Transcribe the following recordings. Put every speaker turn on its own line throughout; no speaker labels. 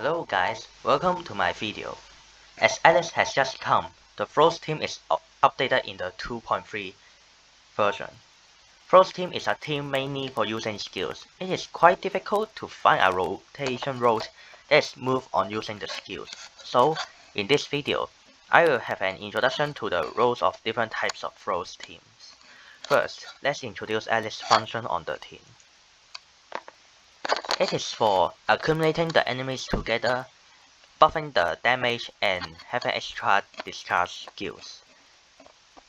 Hello guys, welcome to my video. As Alyss has just come, the Frost team is updated in the 2.3 version. Frost team is a team mainly for using skills. It is quite difficult to find a rotation route that is smooth on using the skills. So, in this video, I will have an introduction to the roles of different types of Frost teams. First, let's introduce Alyss' function on the team. It is for accumulating the enemies together, buffing the damage, and having extra discharge skills.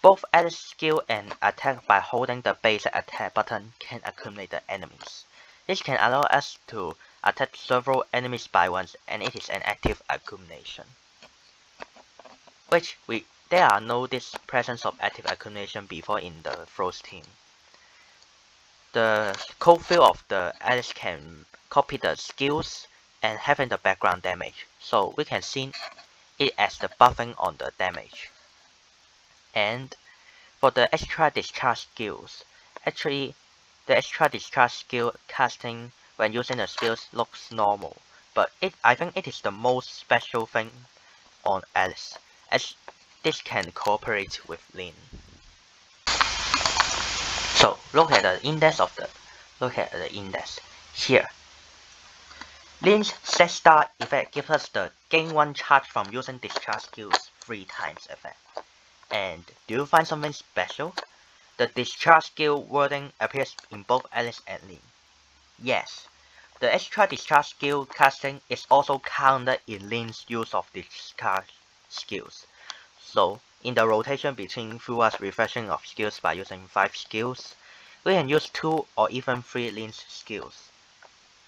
Both Alyss skill and attack by holding the basic attack button can accumulate the enemies. This can allow us to attack several enemies by once, and it is an active accumulation. There are no this presence of active accumulation before in the Frost team. The code field of the Alyss can copy the skills and having the background damage, so we can see it as the buffing on the damage. And for the extra discharge skills, actually the extra discharge skill casting when using the skills looks normal, but I think it is the most special thing on Alyss, as this can cooperate with Lyn. So look at the index here. Lyn's set start effect gives us the gain 1 charge from using discharge skills 3 times effect. And do you find something special? The discharge skill wording appears in both Alyss and Lyn. Yes, the extra discharge skill casting is also counted in Lyn's use of discharge skills. So in the rotation between Fuwa's refreshing of skills by using 5 skills, we can use 2 or even 3 Lyn's skills.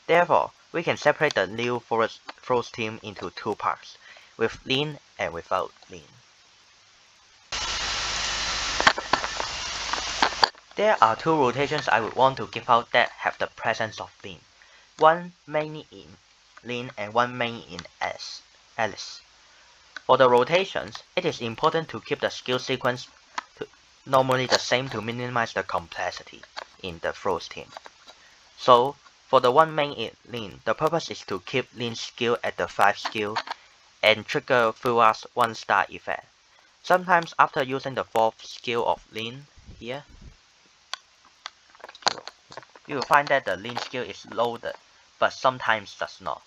Therefore, we can separate the new Frost team into 2 parts, with Lyn and without Lyn. There are 2 rotations I would want to give out that have the presence of Lyn. One mainly in Lyn and one mainly in Alyss. For the rotations, it is important to keep the skill sequence normally the same to minimize the complexity in the Frost team. So, for the one main in Lyn, the purpose is to keep Lyn's skill at the 5 skill and trigger Fuwa's 1-star effect. Sometimes after using the 4th skill of Lyn here, you will find that the Lyn skill is loaded, but sometimes does not.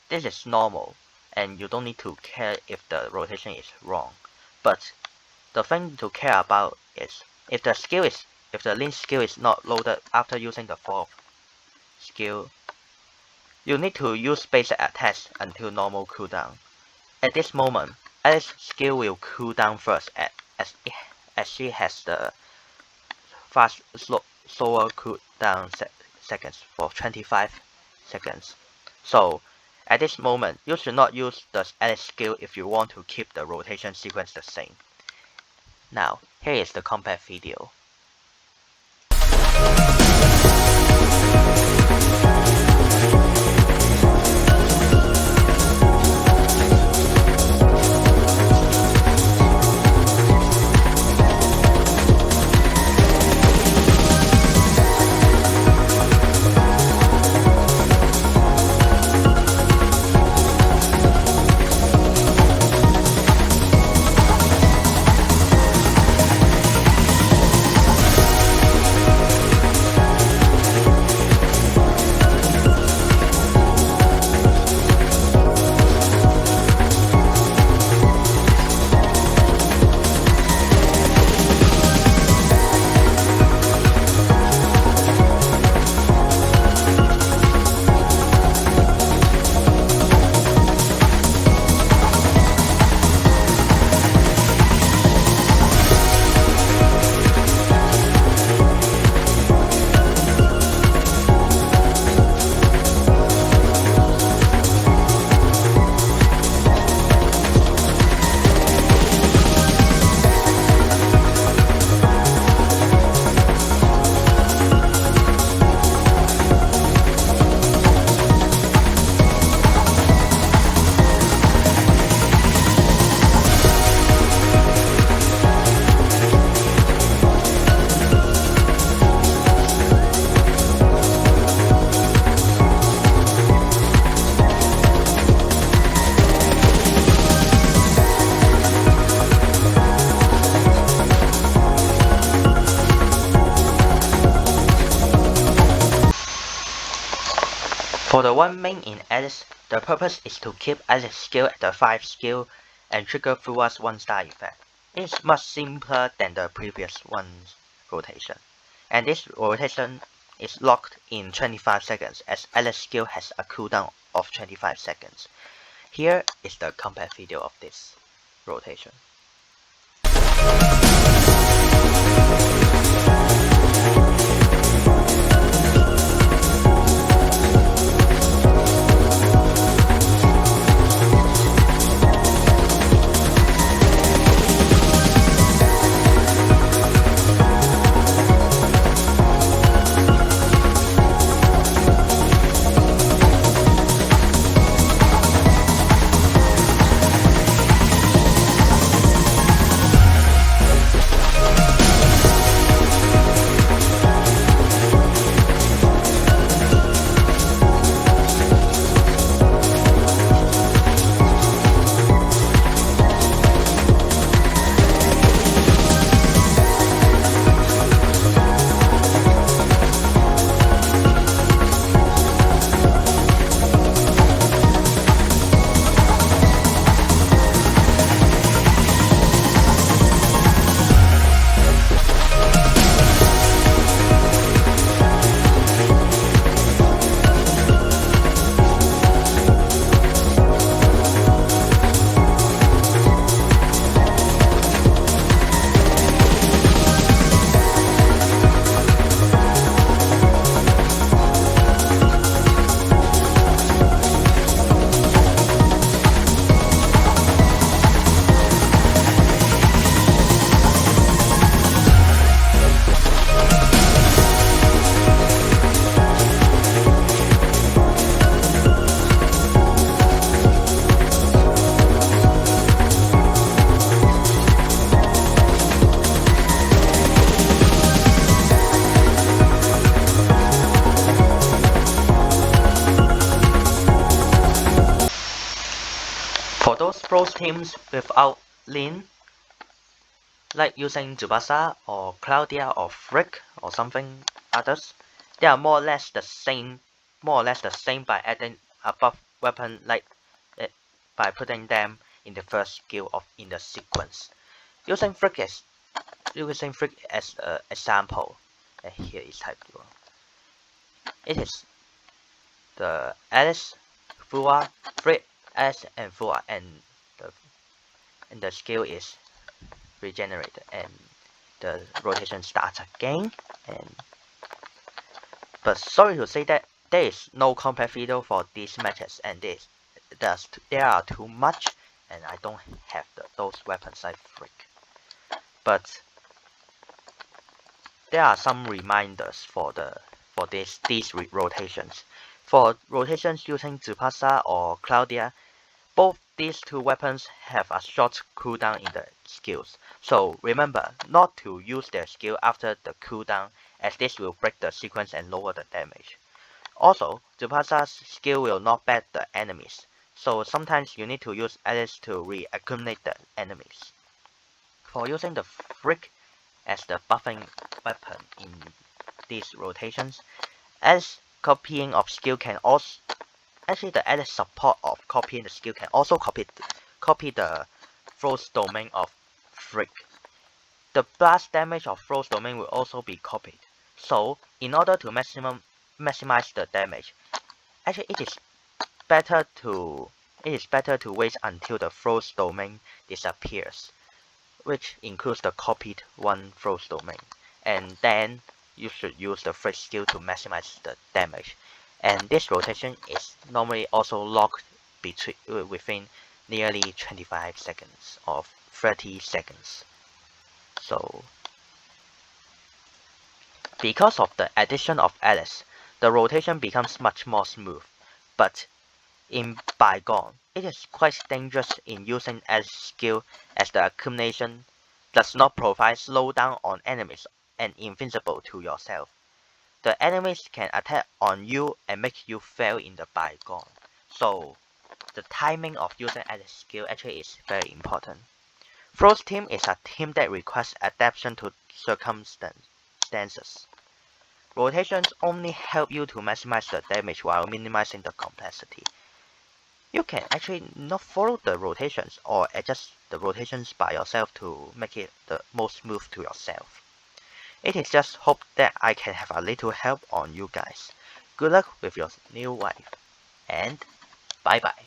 This is normal, and you don't need to care if the rotation is wrong. But the thing to care about is if the Lyn skill is not loaded after using the 4th skill, you need to use basic attacks until normal cooldown. At this moment, Alyss' skill will cool down first as she has the slower cooldown seconds for 25 seconds. So at this moment, you should not use the Alyss skill if you want to keep the rotation sequence the same. Now, here is the combat video. For the one main in Alyss, the purpose is to keep Alyss skill at the 5 skill and trigger Fuwa's 1-star effect. It is much simpler than the previous one's rotation, and this rotation is locked in 25 seconds as Alyss skill has a cooldown of 25 seconds. Here is the combat video of this rotation. For those pros teams without Lin, like using Tsubasa or Claudia or Frick or something others, they are more or less the same by adding a buff weapon like by putting them in the first skill in the sequence. Using Frick as an example, here is type 2. It is the Alyss, Fuwa, Frick, Alyss, and Fuwa, and the skill is regenerated, and the rotation starts again. But sorry to say that there is no combat video for these matches, and there are too much, and I don't have those weapons like Frick. But there are some reminders for these rotations. For rotations using Tsubasa or Claudia, both these two weapons have a short cooldown in the skills, so remember not to use their skill after the cooldown, as this will break the sequence and lower the damage. Also, Tsubasa's skill will not bat the enemies, so sometimes you need to use Alyss to reaccumulate the enemies. For using the Frick as the buffing weapon in these rotations, as copying of skill can also the added support of copying the skill can also copy the Frost domain of Frick. The blast damage of Frost domain will also be copied. So in order to maximize the damage, actually it is better to wait until the Frost domain disappears, which includes the copied one Frost domain, and then you should use the Frick skill to maximize the damage. And this rotation is normally also locked within nearly 25 seconds or 30 seconds. So because of the addition of Alyss, the rotation becomes much more smooth. But in Bygone, it is quite dangerous in using Alyss skill, as the accumulation does not provide slowdown on enemies and invincible to yourself. The enemies can attack on you and make you fail in the Bygone. So the timing of using Alyss skill actually is very important. Frost team is a team that requires adaptation to circumstances. Rotations only help you to maximize the damage while minimizing the complexity. You can actually not follow the rotations or adjust the rotations by yourself to make it the most smooth to yourself. It is just hope that I can have a little help on you guys. Good luck with your new wife, and bye bye.